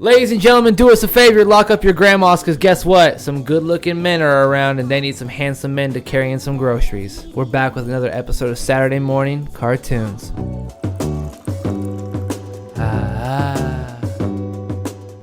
Ladies and gentlemen, do us a favor, lock up your grandmas, because guess what? Some good-looking men are around, and they need some handsome men to carry in some groceries. We're back with another episode of Saturday Morning Cartoons.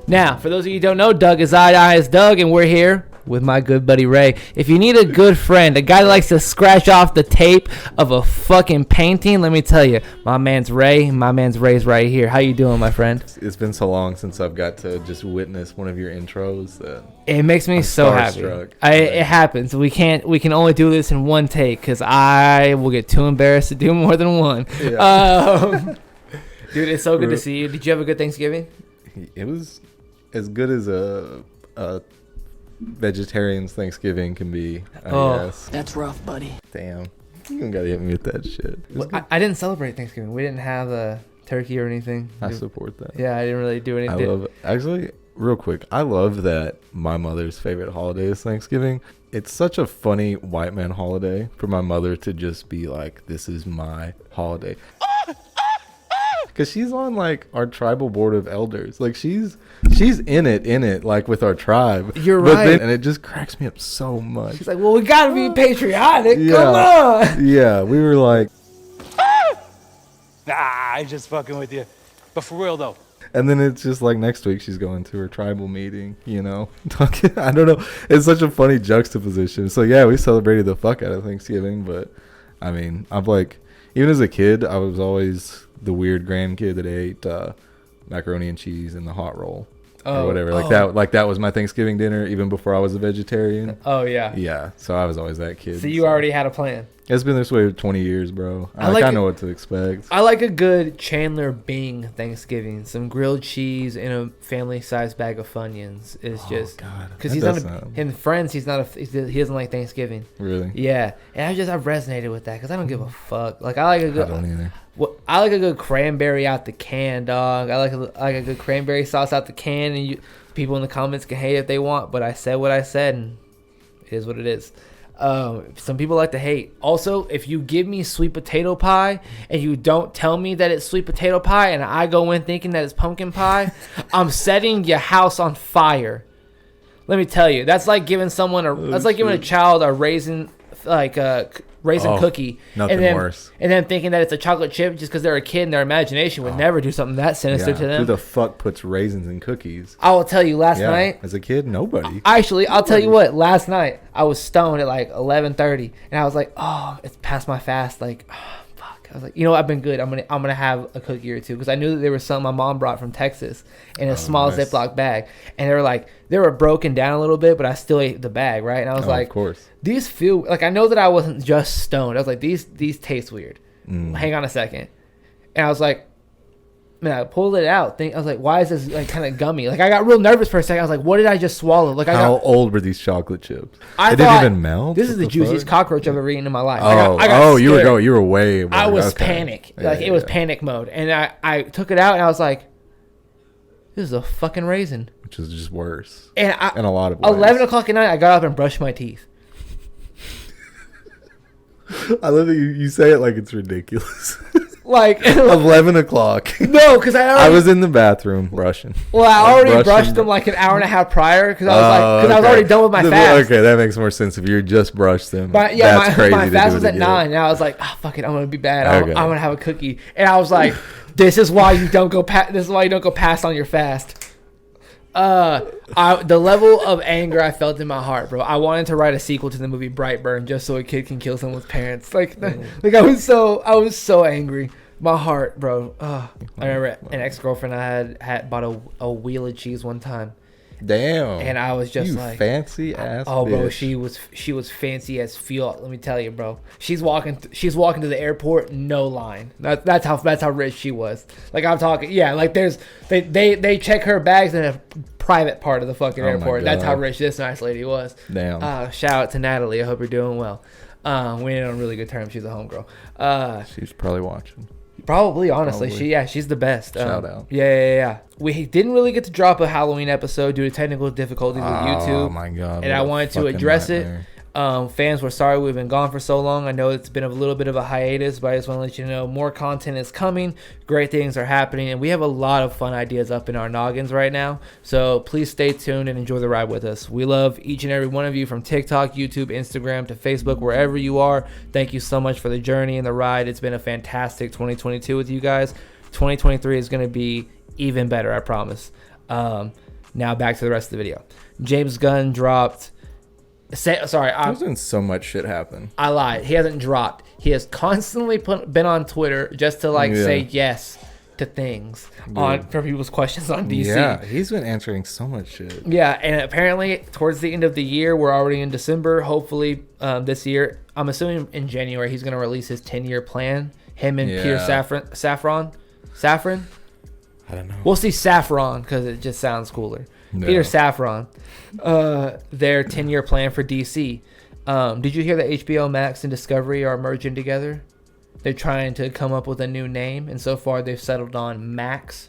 Now, for those of you who don't know, Doug is I is Doug, and we're here with my good buddy Ray. If you need a good friend, a guy that likes to scratch off the tape of a fucking painting, let me tell you, my man's Ray. My man's Ray's right here. How you doing, my friend? It's been so long since I've got to just witness one of your intros that it makes me so happy. It happens. We can only do this in one take because I will get too embarrassed to do more than one. Yeah. Dude, it's so good to see you. Did you have a good Thanksgiving? It was as good as a vegetarian's Thanksgiving can be, I guess. That's rough, buddy. Damn. You don't gotta hit me with that shit. Well, I didn't celebrate Thanksgiving. We didn't have a turkey or anything. I support that. Yeah, I didn't really do anything. I love it. Actually, real quick, I love that my mother's favorite holiday is Thanksgiving. It's such a funny white man holiday for my mother to just be like, this is my holiday. Because she's on like our tribal board of elders. Like she's in it like with our tribe. You're right. And it just cracks me up so much. She's like, well, we gotta be patriotic. Yeah. Come on. Yeah, we were like, I'm just fucking with you. But for real though. And then it's just like next week she's going to her tribal meeting, you know. I don't know. It's such a funny juxtaposition. So yeah, we celebrated the fuck out of Thanksgiving, but I mean, I'm like, even as a kid, I was always the weird grandkid that ate macaroni and cheese and the hot roll or whatever. Like that was my Thanksgiving dinner even before I was a vegetarian. Oh yeah. Yeah. So I was always that kid. So you already had a plan. It's been this way for 20 years, bro. I know what to expect. I like a good Chandler Bing Thanksgiving. Some grilled cheese and a family-sized bag of Funyuns is just because he's not in Friends. He doesn't like Thanksgiving. Really? Yeah, and I've resonated with that because I don't give a fuck. Like I like a good. I don't either. I like a good cranberry out the can, dog. I like a good cranberry sauce out the can, and people in the comments can hate if they want, but I said what I said, and it is what it is. Some people like to hate. Also, if you give me sweet potato pie and you don't tell me that it's sweet potato pie and I go in thinking that it's pumpkin pie, I'm setting your house on fire. Let me tell you, that's like giving giving a child a raisin cookie, nothing worse. And then thinking that it's a chocolate chip just because they're a kid and their imagination would never do something that sinister to them. Who the fuck puts raisins in cookies? I will tell you, last night. As a kid, nobody. Actually, I'll tell you what. Last night, I was stoned at like 11:30, and I was like, "Oh, it's past my fast." Like, oh, fuck. I was like, you know what? I've been good. I'm gonna have a cookie or two because I knew that there was some my mom brought from Texas in a small Ziploc bag, and they were broken down a little bit, but I still ate the bag, right? And I was like, of course. These feel like, I know that I wasn't just stoned. I was like, these taste weird. Hang on a second. And I was like, man, I pulled it out. I was like, why is this like kind of gummy? Like I got real nervous for a second. I was like, what did I just swallow? Like how old were these chocolate chips? It didn't even melt. This is the juiciest cockroach I've ever eaten in my life. You were way. I was panic. It was panic mode, and I took it out and I was like, this is a fucking raisin. Which is just worse. And in a lot of ways. 11 o'clock at night, I got up and brushed my teeth. I love that you say it like it's ridiculous. Like 11 o'clock. No, because I was in the bathroom brushing. Well, I already brushed them like an hour and a half prior because I was already done with my fast. Okay, that makes more sense if you just brushed them. But yeah, that's crazy. My fast was at 9, and I was like, oh, fuck it, I'm gonna be bad. I'm gonna have a cookie, and I was like, this is why you don't go past on your fast. The level of anger I felt in my heart, bro. I wanted to write a sequel to the movie Brightburn just so a kid can kill someone's parents. Like I was so angry. My heart, bro. I remember an ex-girlfriend I had bought a wheel of cheese one time. Damn. And I was just like, fancy ass. Oh, bro, bitch. she was fancy as fuel. Let me tell you, bro. She's walking to the airport, no line. That's how rich she was. Like I'm talking, yeah. Like they check her bags in a private part of the fucking airport. That's how rich this nice lady was. Damn. Shout out to Natalie. I hope you're doing well. We ended on really good terms. She's a homegirl. She's probably watching. Probably, honestly. She's the best. Shout out. Yeah. We didn't really get to drop a Halloween episode due to technical difficulties with YouTube. Oh my god. And I wanted to address it. Fans, we're sorry we've been gone for so long. I know it's been a little bit of a hiatus, but I just want to let you know more content is coming. Great things are happening, and we have a lot of fun ideas up in our noggins right now. So please stay tuned and enjoy the ride with us. We love each and every one of you, from TikTok, YouTube, Instagram to Facebook, wherever you are. Thank you so much for the journey and the ride. It's been a fantastic 2022 with you guys. 2023 is going to be even better, I promise. Now back to the rest of the video. James Gunn dropped... There's been so much shit happen. I lied. He hasn't dropped. He has constantly been on Twitter just to say yes to things for people's questions on DC. Yeah, he's been answering so much shit. Yeah, and apparently towards the end of the year, we're already in December. Hopefully this year, I'm assuming in January, he's going to release his 10-year plan. Him and Peter Safran? I don't know. We'll see Saffron because it just sounds cooler. No. Peter Safran, their 10-year plan for DC. Did you hear that HBO Max and Discovery are merging together? They're trying to come up with a new name, and so far they've settled on Max.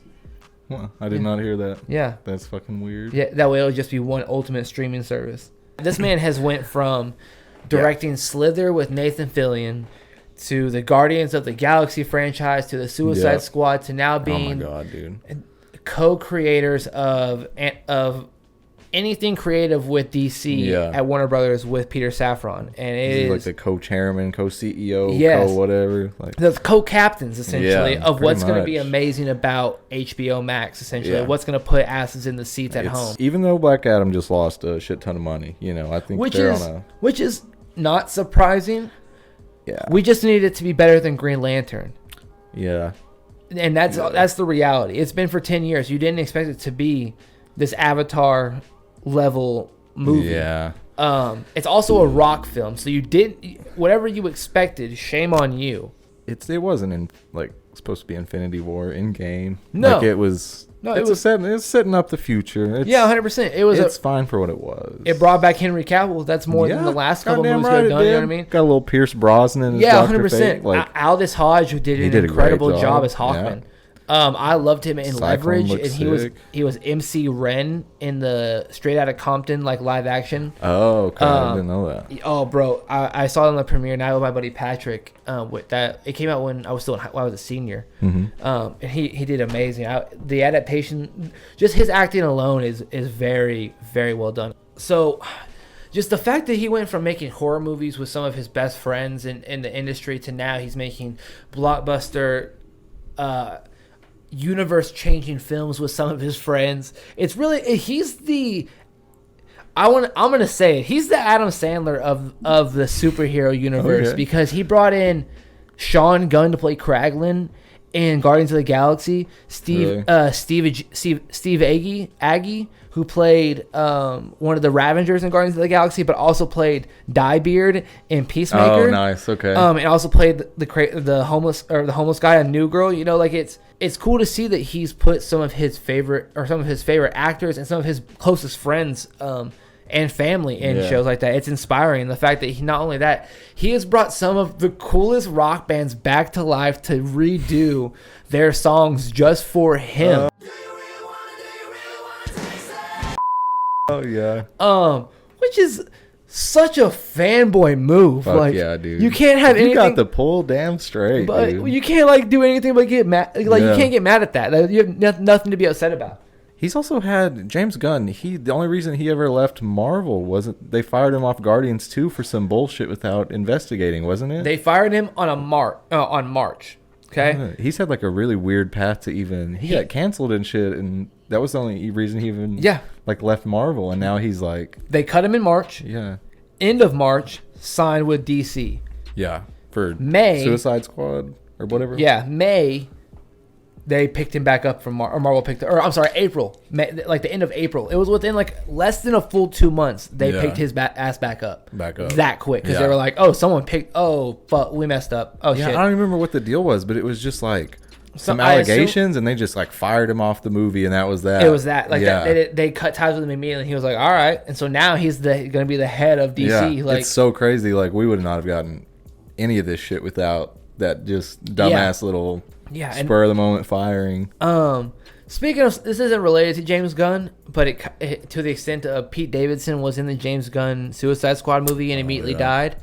Well, I did not hear that. Yeah. That's fucking weird. Yeah, that way it'll just be one ultimate streaming service. This man has went from directing Slither with Nathan Fillion to the Guardians of the Galaxy franchise to the Suicide Squad to now being co-creators of anything creative with DC at Warner Brothers with Peter Safran, and it is like the co-chairman, co-CEO, co-whatever, like the co-captains essentially of what's going to be much. Amazing about HBO Max. Essentially, what's going to put asses in the seats at home. Even though Black Adam just lost a shit ton of money, I think which is not surprising. Yeah, we just need it to be better than Green Lantern. Yeah. And that's the reality. It's been for 10 years. You didn't expect it to be this Avatar level movie. Yeah. It's also a rock film, so you didn't whatever you expected. Shame on you. It wasn't supposed to be Infinity War in game. No, it was. No, it's setting up the future. 100%. It's fine for what it was. It brought back Henry Cavill. That's more than the last couple movies could have done. You know what I mean? Got a little Pierce Brosnan. Yeah, 100%. Aldous Hodge, who did an incredible job as Hawkman. Yeah. I loved him in Leverage, and he was MC Ren in the Straight Outta Compton live action. Oh, okay. I didn't know that. Oh, bro, I saw it on the premiere night with my buddy Patrick. With that, it came out when I was a senior. Mm-hmm. And he did amazing. The adaptation, just his acting alone is very, very well done. So, just the fact that he went from making horror movies with some of his best friends in the industry to now he's making blockbuster. Universe-changing films with some of his friends. It's really I'm gonna say it. He's the Adam Sandler of the superhero universe because he brought in Sean Gunn to play Kraglin in Guardians of the Galaxy. Steve Agee, who played one of the Ravengers in Guardians of the Galaxy, but also played Diebeard in Peacemaker. Oh, nice. Okay. And also played the homeless guy on New Girl. It's cool to see that he's put some of his favorite actors and some of his closest friends and family in shows like that. It's inspiring. The fact that he has brought some of the coolest rock bands back to life to redo their songs just for him. Oh yeah. Which is such a fanboy move. Fuck yeah, dude. You can't have anything. You got the pull damn straight, but dude. You can't do anything but get mad. You can't get mad at that. You have nothing to be upset about. He's also had James Gunn. The only reason he ever left Marvel wasn't they fired him off Guardians 2 for some bullshit without investigating, wasn't it? They fired him on March. Okay. Yeah, he's had a really weird path to even. He got canceled and shit, and that was the only reason he even left Marvel, and now he's they cut him in March. Yeah. End of March, signed with DC. Yeah. For May Suicide Squad or whatever. Yeah, May. They picked him back up from Marvel April. May, the end of April. It was within less than a full 2 months. They picked his ass back up. That quick because they were like, oh, someone picked. Oh, fuck, we messed up. Oh shit. I don't remember what the deal was, but it was just some allegations, and they just fired him off the movie, and that was that. It was that. They cut ties with him immediately. And he was like, all right, and so now he's going to be the head of DC. Yeah, it's so crazy. We would not have gotten any of this shit without that just dumbass little spur of the moment firing. Speaking of, this isn't related to James Gunn, but it to the extent of Pete Davidson was in the James Gunn Suicide Squad movie and immediately died.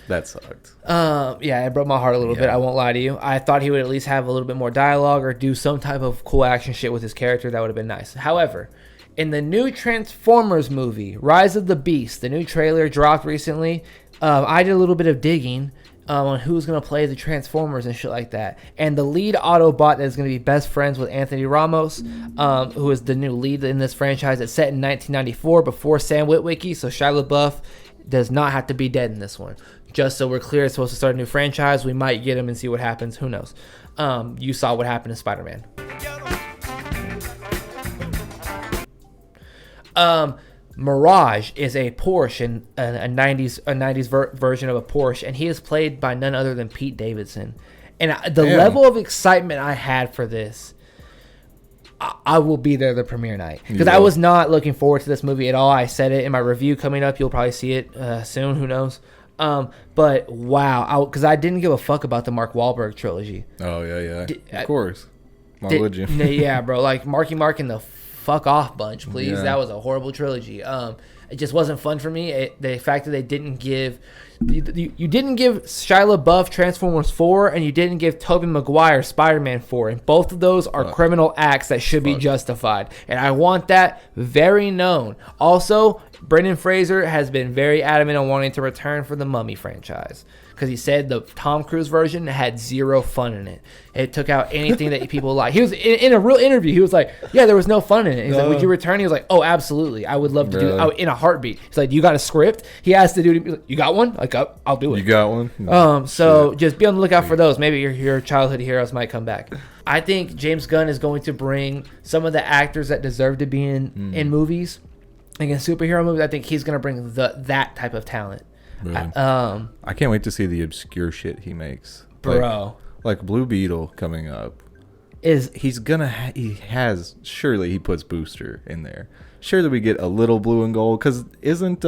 That sucked. Yeah, it broke my heart a little bit. I won't lie to you. I thought he would at least have a little bit more dialogue or do some type of cool action shit with his character. That would have been nice. However, in the new Transformers movie, Rise of the Beast, the new trailer dropped recently. I did a little bit of digging on who's going to play the Transformers and shit like that. And the lead Autobot that is going to be best friends with Anthony Ramos, who is the new lead in this franchise. It's set in 1994 before Sam Witwicky, so Shia LaBeouf does not have to be dead in this one. Just so we're clear, it's supposed to start a new franchise. We might get him and see what happens. Who knows? You saw what happened in Spider-Man. Mirage is a Porsche, and a 90s version of a Porsche, and he is played by none other than Pete Davidson. And the level of excitement I had for this, I will be there the premiere night, because I was not looking forward to this movie at all. I said it in my review coming up. You'll probably see it soon. Who knows? But wow, because I didn't give a fuck about the Mark Wahlberg trilogy. Oh yeah, of course. Why would you? Yeah, bro. Like Marky Mark and the fuck off bunch, please. Yeah. That was a horrible trilogy. It just wasn't fun for me. The fact that they didn't give you didn't give Shia LaBeouf Transformers 4, and you didn't give Tobey Maguire Spider-Man 4, and both of those are criminal acts that should be justified, and I want that very known. Also, Brendan Fraser has been very adamant on wanting to return for the Mummy franchise, because he said the Tom Cruise version had zero fun in it. It took out anything that people like. He was in a real interview. He was like, "Yeah, there was no fun in it." He's like, "Would you return?" He was like, "Oh, absolutely. I would love to do it in a heartbeat." He's like, "You got a script?" He asked the dude, like, "You got one?" Like, I'll do it. You got one? So just be on the lookout for those. Maybe your childhood heroes might come back. I think James Gunn is going to bring some of the actors that deserve to be in movies, like in superhero movies. I think he's going to bring that type of talent. Really? I can't wait to see the obscure shit he makes, bro. Like Blue Beetle coming up. Surely he puts Booster in there. Surely we get a little blue and gold, because isn't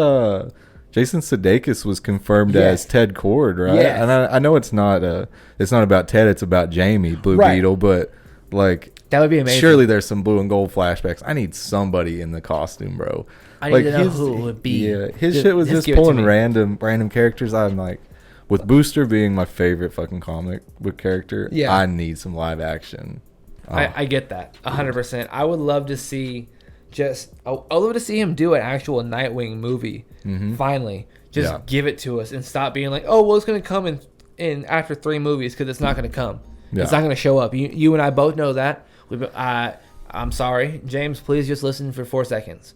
Jason Sudeikis was confirmed as Ted Kord, right? Yes. And I know it's not about Ted, it's about Jamie Blue Beetle, but like that would be amazing. Surely there's some blue and gold flashbacks. I need somebody in the costume, bro. I need to know who it would be. Yeah, his shit was just pulling random characters. I'm like, with Booster being my favorite fucking comic book character, I need some live action. I get that 100%. I would love to see I'd love to see him do an actual Nightwing movie. Finally, just give it to us and stop being like, oh, well, it's gonna come in after 3 movies, because it's not gonna come. It's not gonna show up. You and I both know that. I'm sorry, James. Please just listen for 4 seconds.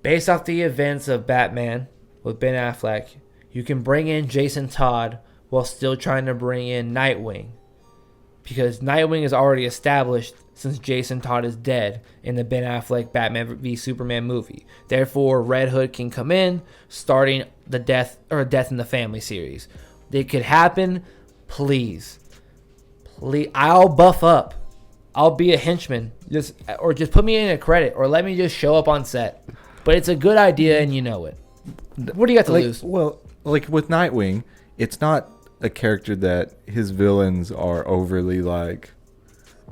Based off the events of Batman with Ben Affleck, you can bring in Jason Todd while still trying to bring in Nightwing, because Nightwing is already established since Jason Todd is dead in the Ben Affleck Batman v Superman movie. Therefore, Red Hood can come in, starting the Death in the Family series. It could happen. Please, I'll buff up. I'll be a henchman. Just put me in a credit, or let me just show up on set. But it's a good idea, and you know it. What do you got to lose? Well, like with Nightwing, it's not a character that his villains are overly like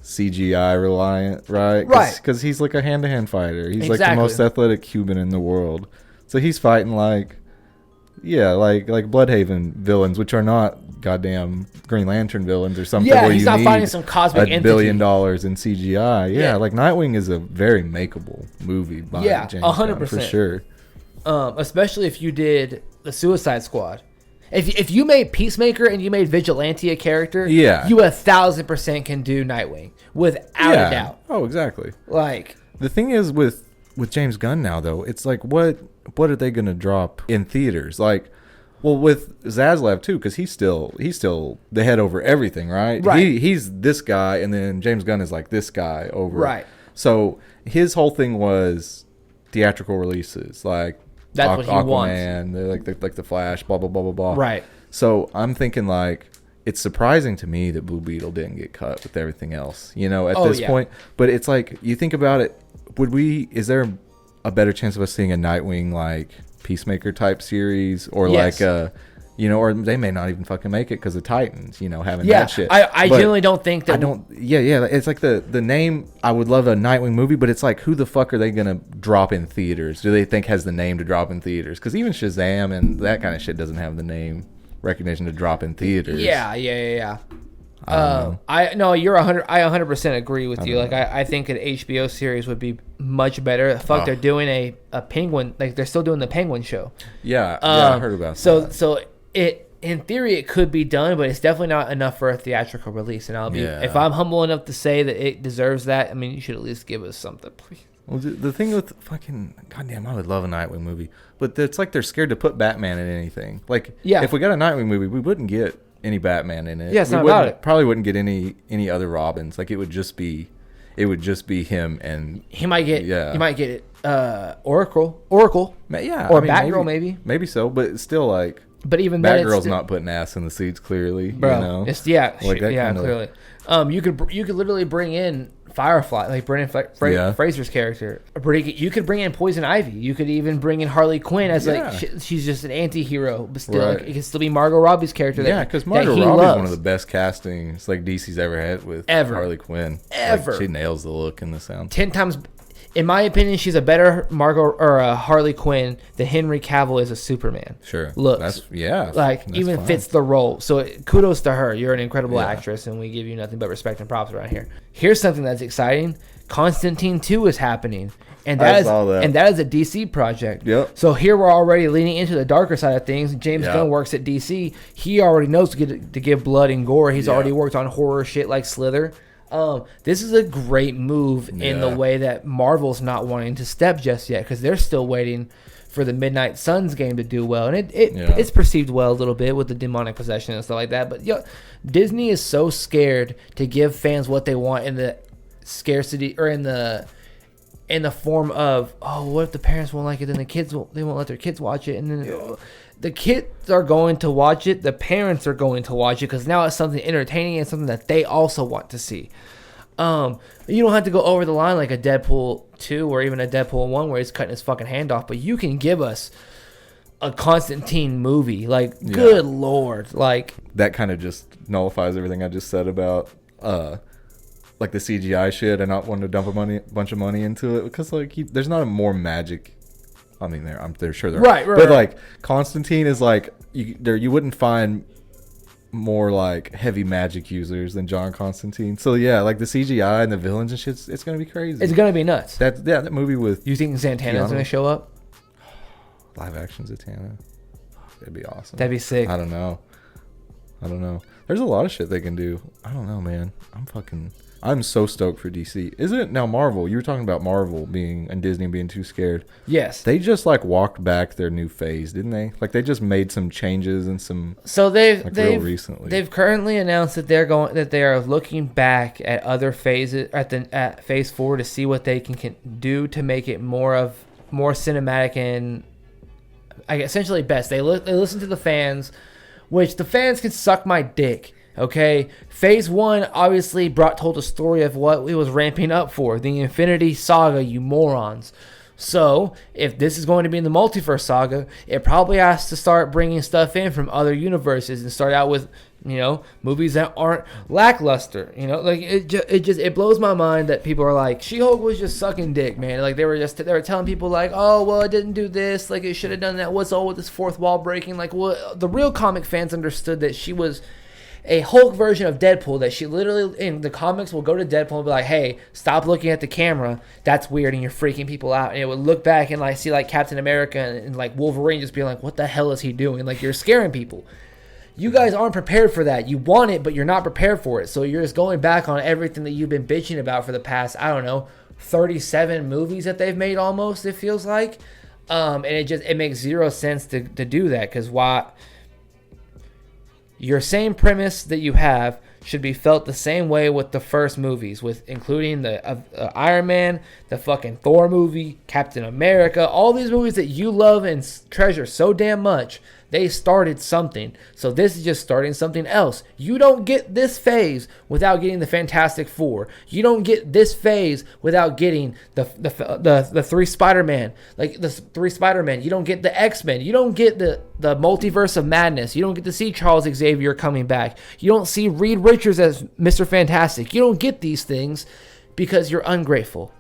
CGI reliant, right? Because he's like a hand-to-hand fighter. He's like the most athletic human in the world. So he's fighting like Bloodhaven villains, which are not goddamn Green Lantern villains or something. Yeah, where he's you not need fighting some cosmic $1 billion in CGI. Yeah, like Nightwing is a very makeable movie by James 100% Gunn, for sure. Especially if you did the Suicide Squad. If you made Peacemaker and you made Vigilante a character, you 1,000% can do Nightwing without a doubt. Oh, exactly. Like, the thing is with James Gunn now, though, it's like what are they gonna drop in theaters? Like, well, with Zaslav too, because he's still the head over everything, right? He's this guy, and then James Gunn is like this guy over. Right. So his whole thing was theatrical releases, like that's what he Aquaman, like the Flash, blah blah blah blah blah. Right. So I'm thinking like, it's surprising to me that Blue Beetle didn't get cut with everything else, at this point. But it's like, you think about it, is there a better chance of us seeing a Nightwing like Peacemaker type series, or like a You know, or they may not even fucking make it because of Titans, you know, having Yeah, that shit. I genuinely don't think that. I don't. Yeah. It's like the name. I would love a Nightwing movie, but it's like, who the fuck are they gonna drop in theaters? Do they think has the name to drop in theaters? Because even Shazam and that kind of shit doesn't have the name recognition to drop in theaters. Yeah. You're 100. I 100% agree with you. Like, I think an HBO series would be much better. Fuck, they're doing a Penguin. Like, they're still doing the Penguin show. Yeah, I heard about that. So it, in theory, it could be done, but it's definitely not enough for a theatrical release. And if I'm humble enough to say that it deserves that, I mean, you should at least give us something, please. Well, the thing with fucking goddamn, I would love a Nightwing movie, but it's like they're scared to put Batman in anything. Like, if we got a Nightwing movie, we wouldn't get any Batman in it. Yeah, it's not about it. Probably wouldn't get any other Robins. Like, it would just be him, and he might get Oracle. Yeah, or Batgirl maybe so, but it's still like. But even then, Batgirl's not putting ass in the seats, clearly. Bro, you know? It's Like clearly. You could literally bring in Firefly, like Brendan Fraser's character. You could bring in Poison Ivy. You could even bring in Harley Quinn as like she's just an anti-hero, but still like, it can still be Margot Robbie's character. Because Margot Robbie's one of the best castings like DC's ever had with Harley Quinn. Ever. Like, she nails the look and the sound. 10 times. In my opinion, she's a better Margot or a Harley Quinn than Henry Cavill is a Superman. Sure. Looks. That's even fits the role. So kudos to her. You're an incredible actress, and we give you nothing but respect and props around here. Here's something that's exciting. Constantine 2 is happening. And that is a DC project. Yep. So here we're already leaning into the darker side of things. James Gunn works at DC. He already knows to give blood and gore. He's already worked on horror shit like Slither. This is a great move in the way that Marvel's not wanting to step just yet because they're still waiting for the Midnight Suns game to do well, and it's perceived well a little bit with the demonic possession and stuff like that. But Disney is so scared to give fans what they want in the scarcity or in the form of, oh, what if the parents won't like it? Then they won't let their kids watch it, and then the kids are going to watch it. The parents are going to watch it because now it's something entertaining and something that they also want to see. You don't have to go over the line like a Deadpool 2 or even a Deadpool 1 where he's cutting his fucking hand off, but you can give us a Constantine movie. Like, good Lord. Like, that kind of just nullifies everything I just said about like the CGI shit and not wanting to dump a bunch of money into it because like there's not a more magic. I mean, they're sure there are. Right. But like Constantine is like you wouldn't find more like heavy magic users than John Constantine. So yeah, like the CGI and the villains and shit, it's gonna be crazy. It's gonna be nuts. That movie with. You think Santana's gonna show up? Live action Zatanna. That'd be awesome. That'd be sick. I don't know. There's a lot of shit they can do. I don't know, man. I'm so stoked for DC. Isn't it now Marvel? You were talking about Marvel and Disney being too scared. Yes. They just like walked back their new phase, didn't they? Like they just made some changes and some. So real recently. They've currently announced that they are looking back at other phases at phase 4 to see what they can do to make it more cinematic and essentially best. They listen to the fans, which the fans can suck my dick. Okay, phase 1 obviously told a story of what it was ramping up for, the Infinity Saga, you morons. So, if this is going to be in the Multiverse Saga, it probably has to start bringing stuff in from other universes and start out with, movies that aren't lackluster. Like it blows my mind that people are like, She-Hulk was just sucking dick, man. Like they were telling people like, oh well, it didn't do this, like it should have done that. What's all with this fourth wall breaking? Like, well, the real comic fans understood that she was a Hulk version of Deadpool, that she literally in the comics will go to Deadpool and be like, hey, stop looking at the camera, that's weird and you're freaking people out. And it would look back and like see like Captain America and like Wolverine just being like, what the hell is he doing? Like, you're scaring people. You guys aren't prepared for that. You want it, but you're not prepared for it. So you're just going back on everything that you've been bitching about for the past, 37 movies that they've made almost, it feels like. And it makes zero sense to do that, because your same premise that you have should be felt the same way with the first movies, with including the Iron Man, the fucking Thor movie, Captain America, all these movies that you love and treasure so damn much. They started something. So this is just starting something else. You don't get this phase without getting the Fantastic Four. You don't get this phase without getting the three Spider-Man. Like the three Spider-Men. You don't get the X-Men. You don't get the multiverse of madness. You don't get to see Charles Xavier coming back. You don't see Reed Richards as Mr. Fantastic. You don't get these things because you're ungrateful.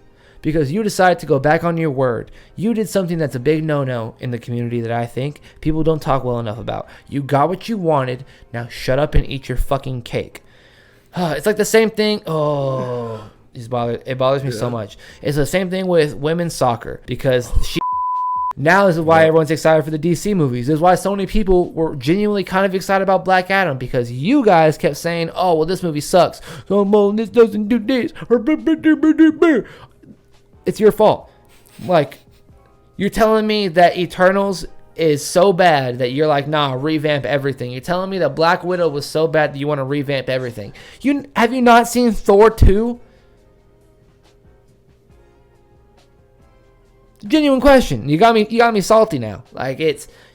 Because you decided to go back on your word. You did something that's a big no-no in the community that I think people don't talk well enough about. You got what you wanted. Now shut up and eat your fucking cake. It's like the same thing. Oh, it bothers me so much. It's the same thing with women's soccer. Because now this is why everyone's excited for the DC movies. This is why so many people were genuinely kind of excited about Black Adam. Because you guys kept saying, oh, well, this movie sucks. Oh, this doesn't do this. It's your fault. Like, you're telling me that Eternals is so bad that you're like, nah, revamp everything. You're telling me that Black Widow was so bad that you want to revamp everything. Have you not seen Thor 2? Genuine question. You got me salty now. Like,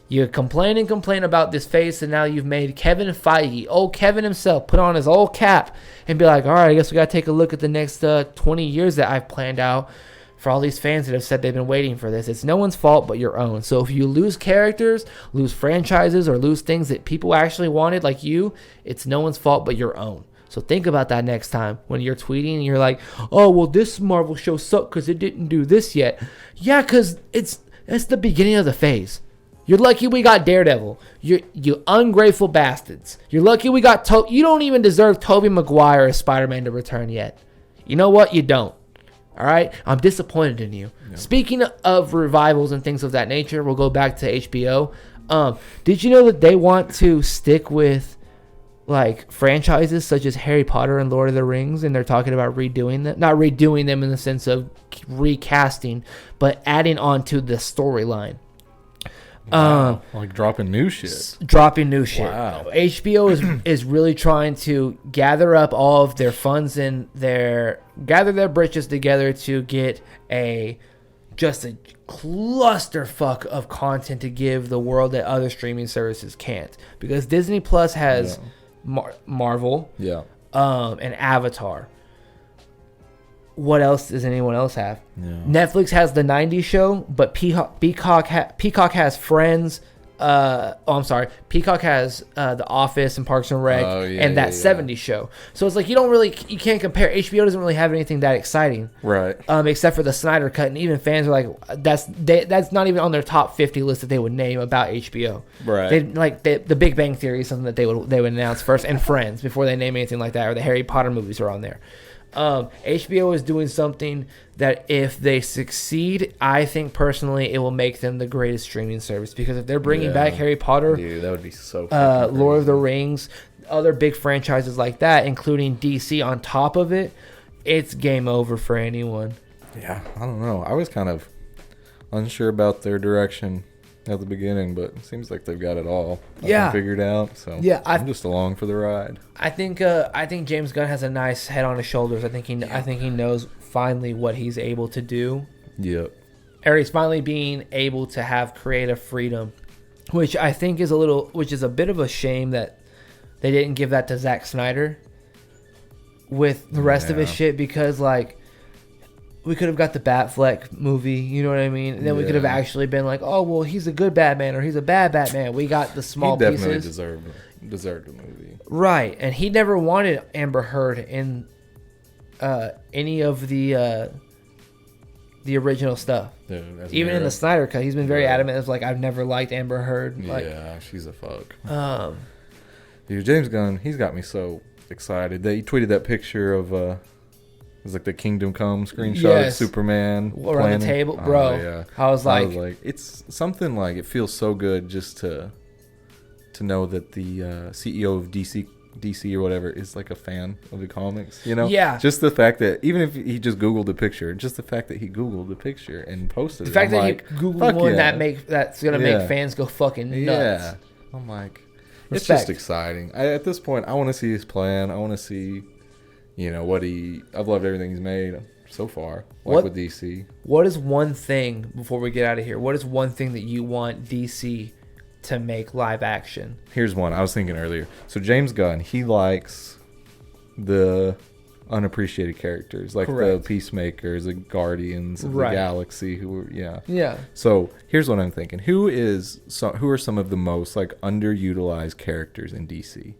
you complain about this face, and now you've made Kevin Feige, Kevin himself, put on his old cap and be like, all right, I guess we got to take a look at the next 20 years that I've planned out for all these fans that have said they've been waiting for this. It's no one's fault but your own. So if you lose characters, lose franchises, or lose things that people actually wanted like you, it's no one's fault but your own. So think about that next time when you're tweeting and you're like, oh, well, this Marvel show sucked because it didn't do this yet. Yeah, because it's the beginning of the phase. You're lucky we got Daredevil. You ungrateful bastards. You're lucky we got you don't even deserve Tobey Maguire as Spider-Man to return yet. You know what? You don't. All right? I'm disappointed in you. Yeah. Speaking of revivals and things of that nature, we'll go back to HBO. Did you know that they want to stick with like franchises such as Harry Potter and Lord of the Rings, and they're talking about redoing them? Not redoing them in the sense of recasting, but adding on to the storyline. Wow. Like dropping new shit. Wow. HBO is really trying to gather up all of their funds and gather their britches together to get just a clusterfuck of content to give the world that other streaming services can't. Because Disney Plus has Marvel, and Avatar. What else does anyone else have? Yeah. Netflix has the 90s show, but Peacock has Friends. Peacock has The Office and Parks and Rec, and that 70s show. So it's like you can't compare. HBO doesn't really have anything that exciting, right? Except for the Snyder Cut, and even fans are like, that's not even on their top 50 list that they would name about HBO. Right? The Big Bang Theory is something that they would announce first, and Friends before they name anything like that, or the Harry Potter movies are on there. HBO is doing something that if they succeed, I think personally it will make them the greatest streaming service, because if they're bringing back Harry Potter, dude, that would be so Lord of the Rings, other big franchises like that, including DC on top of it, it's game over for anyone. Yeah, I don't know. I was kind of unsure about their direction at the beginning, but it seems like they've got it all figured out. So I'm just along for the ride. I think James Gunn has a nice head on his shoulders. I think he knows finally what he's able to do. Yep. Or he's finally being able to have creative freedom, which I think is a bit of a shame that they didn't give that to Zack Snyder with the rest of his shit, because like, we could have got the Batfleck movie, you know what I mean? And then we could have actually been like, oh, well, he's a good Batman or he's a bad Batman. We got the small pieces. He definitely deserved the movie. Right. And he never wanted Amber Heard in any of the original stuff. Yeah, even in the Snyder Cut, he's been very adamant. It's like, I've never liked Amber Heard. Yeah, she's a fuck. Dude, James Gunn, he's got me so excited that he tweeted that picture of... It was like the Kingdom Come screenshot of Superman around the table, bro. I was like, it's something like, it feels so good just to know that the CEO of DC or whatever is like a fan of the comics, you know? Yeah. Just the fact that even if he just Googled the picture, just the fact that he Googled the picture and posted the fact that he Googled one that's gonna make fans go fucking nuts. Yeah. I'm like, it's just exciting. At this point, I want to see his plan. I want to see. You know, I've loved everything he's made so far, with DC. What is one thing, before we get out of here, what is one thing that you want DC to make live action. Here's one I was thinking earlier. So James Gunn, he likes the unappreciated characters, like Correct. the Peacemakers, the Guardians of Right. the Galaxy, who were, Yeah. So here's what I'm thinking: who are some of the most like underutilized characters in DC?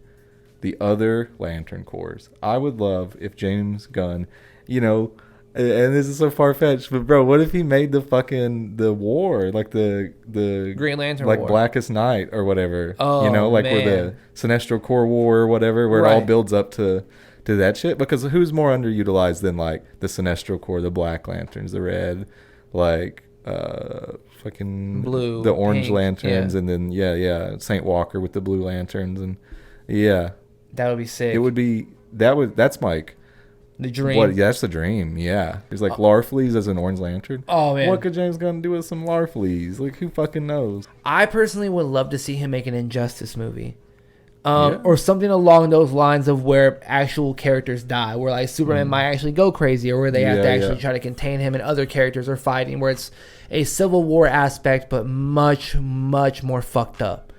The other Lantern Corps. I would love if James Gunn, you know, and this is so far fetched, but bro, what if he made the war like the Green Lantern like War. Blackest Night or whatever, Oh, you know, like where the man. Sinestro Corps War or whatever, where it all Right. builds up to that shit. Because who's more underutilized than like the Sinestro Corps, the Black Lanterns, the Red, like fucking Blue, the Orange pink, Lanterns, yeah. and then Saint Walker with the Blue Lanterns, and yeah, That would be sick. it would be that's Mike. The dream. What? Yeah, that's the dream. Yeah, it's like Larfleeze as an Orange Lantern. Oh, man. What could James Gunn do with some Larfleeze? Like, who fucking knows? I personally would love to see him make an Injustice movie. Yeah. Or something along those lines of where actual characters die, where like Superman might actually go crazy, or where they have to actually try to contain him and other characters are fighting, where it's a Civil War aspect, but much, much more fucked up.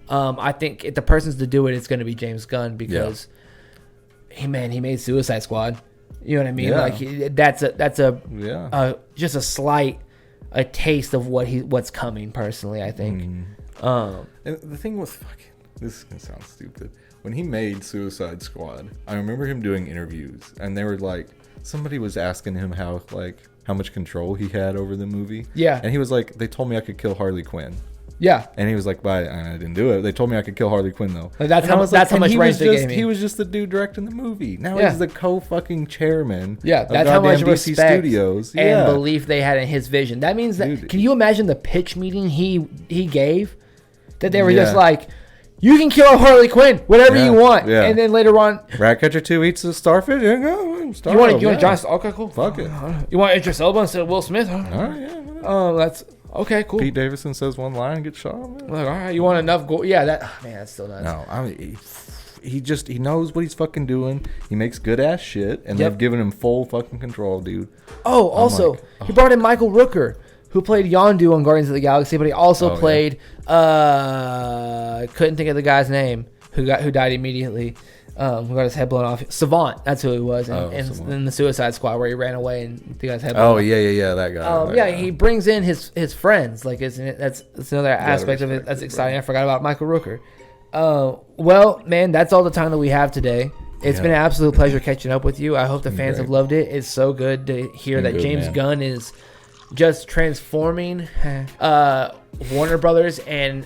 I think if the person's to do it, it's going to be James Gunn, because he made Suicide Squad. You know what I mean? Yeah. Like that's just a taste of what's coming. Personally, I think. And the thing with this is gonna sound stupid. When he made Suicide Squad, I remember him doing interviews, and they were like, somebody was asking him how much control he had over the movie. Yeah. And he was like, they told me I could kill Harley Quinn. Yeah. And he was like, I didn't do it. They told me I could kill Harley Quinn though. Like, that's And I how was that's how and much he range was they just, gave me. He was just the dude directing the movie. Now Yeah. he's the co-fucking chairman. Yeah, of that's how much goddamn DC respect Studios. and belief they had in his vision. That means that. Dude. Can you imagine the pitch meeting he gave? That they were Yeah. just like, you can kill Harley Quinn, whatever Yeah, you want, yeah. and then later on, Ratcatcher 2 eats a starfish. Yeah, go, you want John? Okay, cool. Fuck it. You want Idris Elba instead of Will Smith? Huh? All right, yeah. Whatever. That's okay, cool. Pete Davidson says one line and gets shot. Man. Like, all right, you want enough gold? Yeah, man, that's still nuts. No, I mean, he knows what he's fucking doing. He makes good ass shit, and Yep. they've given him full fucking control, dude. Oh, also, like, he brought in Michael Rooker, who played Yondu on Guardians of the Galaxy, but he also played couldn't think of the guy's name who died immediately. Who got his head blown off? Savant, that's who he was, in the Suicide Squad, where he ran away and the guy's head blown off. Oh yeah, that guy. He brings in his friends. Like, isn't it? That's another aspect of it. That's exciting. I forgot about Michael Rooker. Well, man, that's all the time that we have today. It's been an absolute pleasure catching up with you. I hope the fans have loved it. It's so good to hear that James Gunn is just transforming Warner Brothers and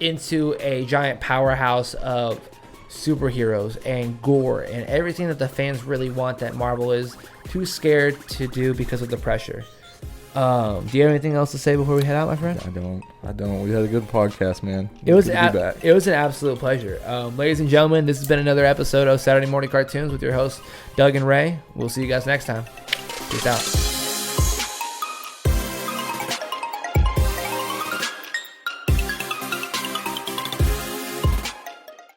into a giant powerhouse of superheroes and gore and everything that the fans really want that Marvel is too scared to do because of the pressure. Do you have anything else to say before we head out, my friend? I don't. We had a good podcast, man. It was Good to be back. it was an absolute pleasure. Ladies and gentlemen, this has been another episode of Saturday Morning Cartoons with your hosts, Doug and Ray. We'll see you guys next time. Peace out.